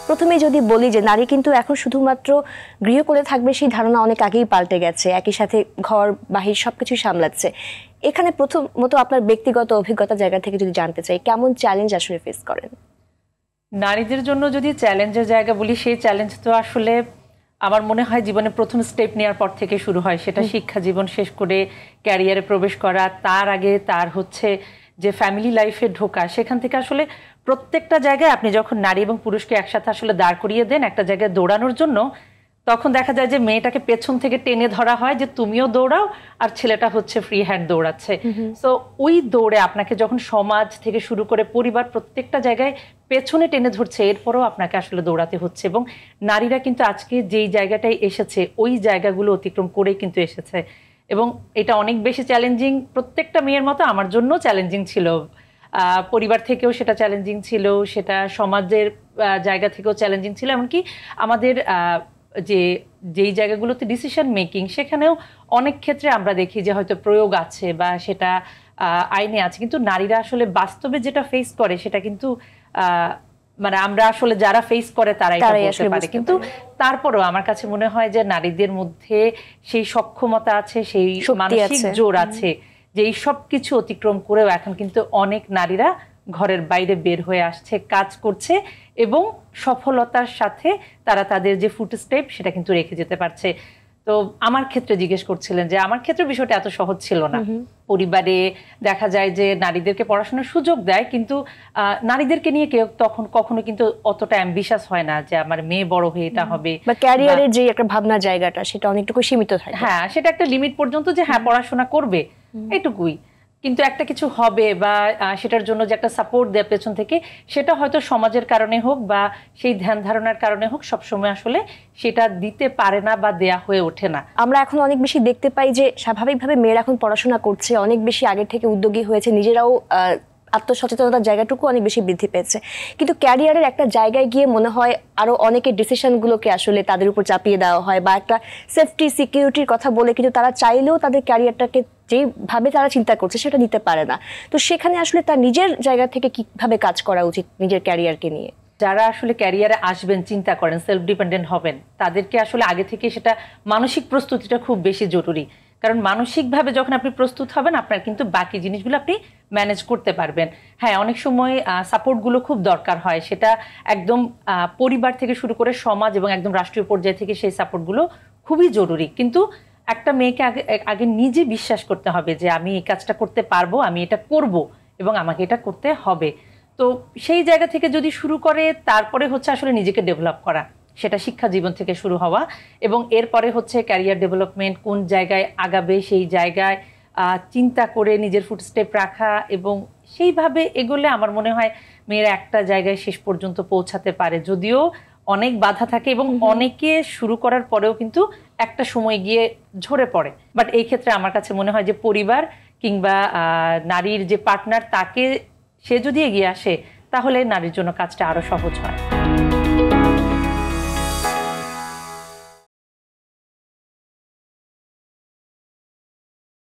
প্রথমে যদি বলি যে নারী কিন্তু এখন শুধুমাত্র গৃহ করে থাকবে সেই ধারণা অনেক আগেই পাল্টে গেছে, একই সাথে ঘর বাহির সবকিছু সামলাচ্ছে। এখানে প্রথমত আপনার ব্যক্তিগত অভিজ্ঞতা জায়গা থেকে যদি জানতে চাই, কেমন চ্যালেঞ্জ আসলে ফেস করেন? নারীদের জন্য যদি চ্যালেঞ্জের জায়গা বলি, সেই চ্যালেঞ্জ তো আসলে আমার মনে হয় জীবনে প্রথম স্টেপ নেওয়ার পর থেকে শুরু হয়। সেটা শিক্ষা জীবন শেষ করে ক্যারিয়ারে প্রবেশ করা, তার আগে তার হচ্ছে যে ফ্যামিলি লাইফে ঢোকা। সেখান থেকে আসলে প্রত্যেকটা জায়গায় আপনি যখন নারী এবং পুরুষকে একসাথে আসলে দাঁড় করিয়ে দেন একটা জায়গায় দৌড়ানোর জন্য, তখন দেখা যায় যে মেয়েটাকে পেছন থেকে টেনে ধরা হয় যে তুমিও দৌড়াও, আর ছেলেটা হচ্ছে ফ্রি হ্যান্ড দৌড়াচ্ছে। সো ওই দৌড়ে আপনাকে যখন সমাজ থেকে শুরু করে পরিবার প্রত্যেকটা জায়গায় পেছনে টেনে ধরছে, এরপরও আপনাকে আসলে দৌড়াতে হচ্ছে। এবং নারীরা কিন্তু আজকে যেই জায়গাটায় এসেছে ওই জায়গাগুলো অতিক্রম করেই কিন্তু এসেছে, এবং এটা অনেক বেশি চ্যালেঞ্জিং। প্রত্যেকটা মেয়ের মতো আমার জন্য চ্যালেঞ্জিং ছিল, পরিবার থেকেও সেটা চ্যালেঞ্জিং ছিল, সেটা সমাজের জায়গা থেকেও চ্যালেঞ্জিং ছিল। এমনকি আমাদের যেই জায়গাগুলোতে ডিসিশন মেকিং, সেখানেও অনেক ক্ষেত্রে আমরা দেখি যে হয়তো প্রয়োগ আছে বা সেটা আইনে আছে, কিন্তু নারীরা আসলে বাস্তবে যেটা ফেস করে সেটা কিন্তু মানে আমরা আসলে যারা ফেস করে তারাই বলতে পারে। কিন্তু তারপরেও আমার কাছে মনে হয় যে নারীদের মধ্যে সেই সক্ষমতা আছে, সেই মানসিক জোর আছে যে এই সব কিছু অতিক্রম করেও এখন কিন্তু অনেক নারীরা ঘরের বাইরে বের হয়ে আসছে, কাজ করছে, এবং সফলতার সাথে তারা তাদের যে ফুটস্টেপ সেটা কিন্তু রেখে যেতে পারছে। তো আমার ক্ষেত্রে জিজ্ঞেস করছিলেন যে আমার ক্ষেত্রে বিষয়টা এত সহজ ছিল না। পরিবারে দেখা যায় যে নারীদেরকে পড়াশোনার সুযোগ দেয়, কিন্তু নারীদেরকে নিয়ে কেউ তখন কখনো কিন্তু অতটা অ্যাম্বিশাস হয় না যে আমার মেয়ে বড় হয়ে এটা হবে, বা ক্যারিয়ারের যে একটা ভাবনার জায়গাটা সেটা অনেকটুকু সীমিত থাকে। হ্যাঁ, সেটা একটা লিমিট পর্যন্ত, যে হ্যাঁ পড়াশোনা করবে এটুকুই, কিন্তু একটা কিছু হবে বা সেটার জন্য যে একটা সাপোর্ট দেয় পেছন থেকে, সেটা হয়তো সমাজের কারণে হোক বা সেই ধ্যান ধারণার কারণে হোক, সবসময় আসলে সেটা দিতে পারে না বা দেয়া হয়ে ওঠে না। আমরা এখন অনেক বেশি দেখতে পাই যে স্বাভাবিকভাবে মেয়েরা এখন পড়াশোনা করছে, অনেক বেশি আগের থেকে উদ্যোগী হয়েছে, নিজেরাও আত্মসচেতনতার জায়গাটুকু অনেক বেশি বৃদ্ধি পেয়েছে। কিন্তু ক্যারিয়ারের একটা জায়গায় গিয়ে মনে হয় আরো অনেকের ডিসিশনগুলোকে আসলে তাদের উপর চাপিয়ে দেওয়া হয়, বা একটা সেফটি সিকিউরিটির কথা বলে কিন্তু তারা চাইলেও তাদের ক্যারিয়ারটাকে যেভাবে তারা চিন্তা করছে সেটা নিতে পারে না। তো সেখানে আসলে তার নিজের জায়গা থেকে কিভাবে কাজ করা উচিত নিজের ক্যারিয়ারকে নিয়ে? যারা আসলে ক্যারিয়ারে আসবেন, চিন্তা করেন, সেলফ ডিপেন্ডেন্ট হবেন, তাদেরকে আসলে আগে থেকে সেটা মানসিক প্রস্তুতিটা খুব বেশি জরুরি। কারণ মানসিকভাবে যখন আপনি প্রস্তুত হবেন, আপনার কিন্তু বাকি জিনিসগুলো আপনি ম্যানেজ করতে পারবেন। হ্যাঁ, অনেক সময় সাপোর্টগুলো খুব দরকার হয়, সেটা একদম পরিবার থেকে শুরু করে সমাজ এবং একদম রাষ্ট্রীয় পর্যায় থেকে সেই সাপোর্টগুলো খুবই জরুরি। কিন্তু একটা মেয়েকে আগে নিজে বিশ্বাস করতে হবে যে আমি এই কাজটা করতে পারবো, আমি এটা করব এবং আমাকে এটা করতে হবে। তো সেই জায়গা থেকে যদি শুরু করে, তারপরে হচ্ছে আসলে নিজেকে ডেভেলপ করা, সেটা শিক্ষা জীবন থেকে শুরু হওয়া, এবং এরপরে হচ্ছে ক্যারিয়ার ডেভেলপমেন্ট, কোন জায়গায় আগাবে সেই জায়গায় চিন্তা করে নিজের ফুটস্টেপ রাখা, এবং সেইভাবে এগোলে আমার মনে হয় মেয়েরা একটা জায়গায় শেষ পর্যন্ত পৌঁছাতে পারে। যদিও অনেক বাধা থাকে এবং অনেকে শুরু করার পরেও কিন্তু একটা সময় গিয়ে ঝরে পড়ে, বাট এই ক্ষেত্রে আমার কাছে মনে হয় যে পরিবার কিংবা নারীর যে পার্টনার, তাকে সে যদি এগিয়ে আসে তাহলে নারীর জন্য কাজটা আরো সহজ হয়।